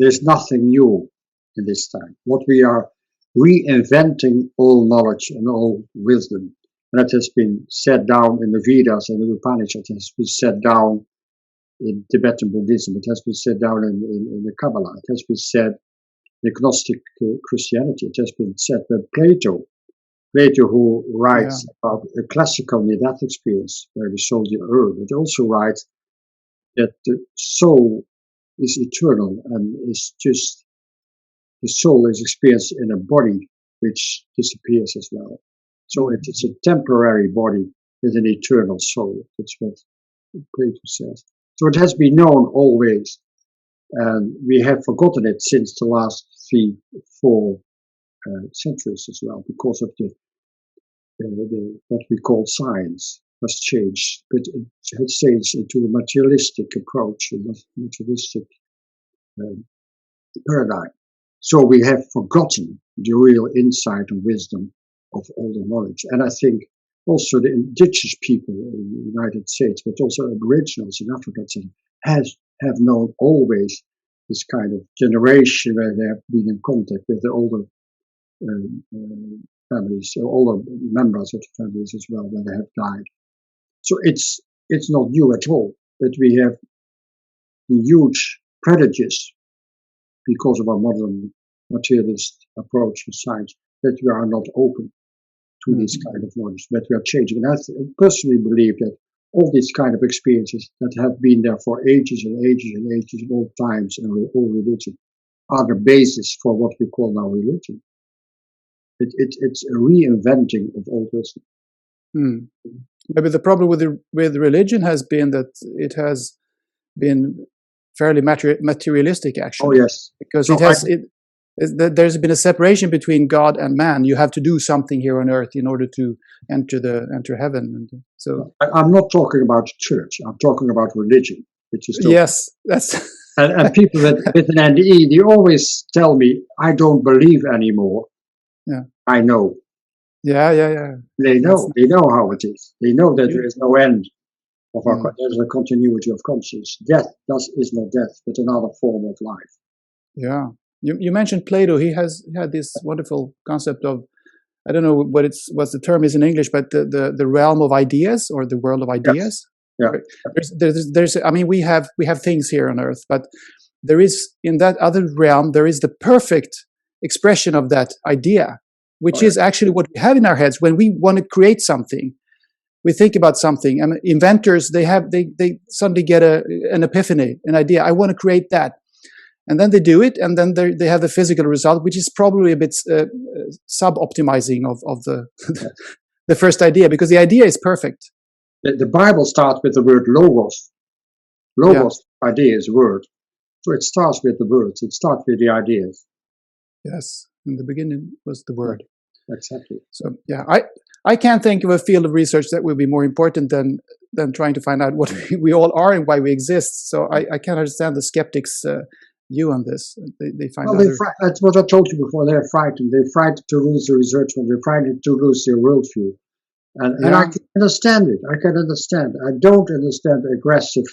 there's nothing new in this time. What we are reinventing all knowledge and all wisdom. And it has been set down in the Vedas and the Upanishads. It has been set down in Tibetan Buddhism. It has been set down in the Kabbalah. It has been said in Gnostic Christianity. It has been said by Plato, who writes about a classical near-death experience where the soul is earth, but also writes that the soul is eternal and is just, the soul is experienced in a body which disappears as well. So it is a temporary body with an eternal soul. That's what Plato says. So it has been known always, and we have forgotten it since the last 3-4 centuries as well, because of the what we call science has changed, but it has changed into a materialistic approach, a materialistic paradigm. So we have forgotten the real insight and wisdom of all the knowledge. And I think also the indigenous people in the United States, but also Aboriginals in Africa, have known always this kind of generation where they have been in contact with the older families, older members of the families as well, when they have died. So it's not new at all, but we have the huge prejudice because of our modern materialist approach to science that we are not open to this kind of knowledge, that we are changing. And I personally believe that all these kind of experiences that have been there for ages and ages and ages, in all times and all religion, are the basis for what we call now religion. It's a reinventing of old wisdom. Maybe the problem with religion has been that it has been fairly materialistic, actually. Oh yes, because there's been a separation between God and man. You have to do something here on earth in order to enter heaven. And so I'm not talking about church. I'm talking about religion, which is yes, that's and people with an NDE, they always tell me, "I don't believe anymore." Yeah, I know. Yeah. They know. They know how it is. They know that there is no end of our. There's a continuity of consciousness. Death is not death, but another form of life. Yeah. You mentioned Plato. He had this wonderful concept of, I don't know what the term is in English, but the realm of ideas, or the world of ideas. Yes. Yeah. There's I mean, we have things here on earth, but there is, in that other realm, there is the perfect expression of that idea, which is actually what we have in our heads when we want to create something. We think about something, and inventors, they suddenly get an epiphany, an idea. I want to create that. And then they do it, and then they have the physical result, which is probably a bit sub-optimizing of the first idea, because the idea is perfect. The Bible starts with the word logos. Logos, idea is word. So it starts with the words. It starts with the ideas. Yes, in the beginning was the word. Exactly. So yeah, I can't think of a field of research that would be more important than trying to find out what we all are and why we exist. So I can't understand the skeptics' view on this. They find that's what I told you before. They're frightened. They're frightened to lose the research, and they're frightened to lose their worldview. And I can understand it. I can understand. I don't understand the aggressive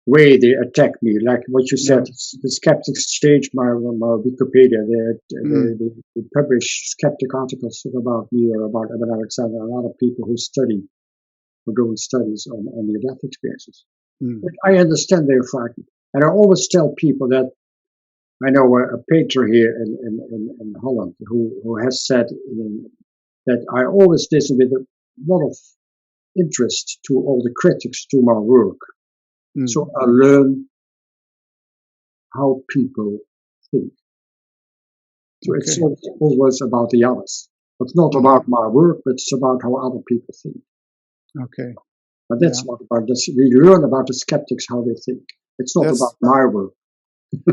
way they attack me. Like what you said, the skeptics changed my Wikipedia. They publish skeptic articles about me or about Eben Alexander, a lot of people who doing studies on near-death experiences. But I understand they're frightened. And I always tell people that I know a painter here in Holland who has said that I always listen with a lot of interest to all the critics to my work. So I learn how people think. So it's always about the others. It's not about my work, but it's about how other people think. Okay. But that's not about this. We learn about the skeptics, how they think. It's not about my work.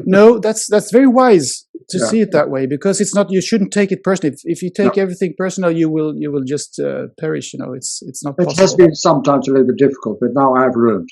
No, that's very wise to see it that way, because it's not. You shouldn't take it personally. If you take everything personal, you will just perish. It's not. It has been sometimes a little bit difficult, but now I've learned.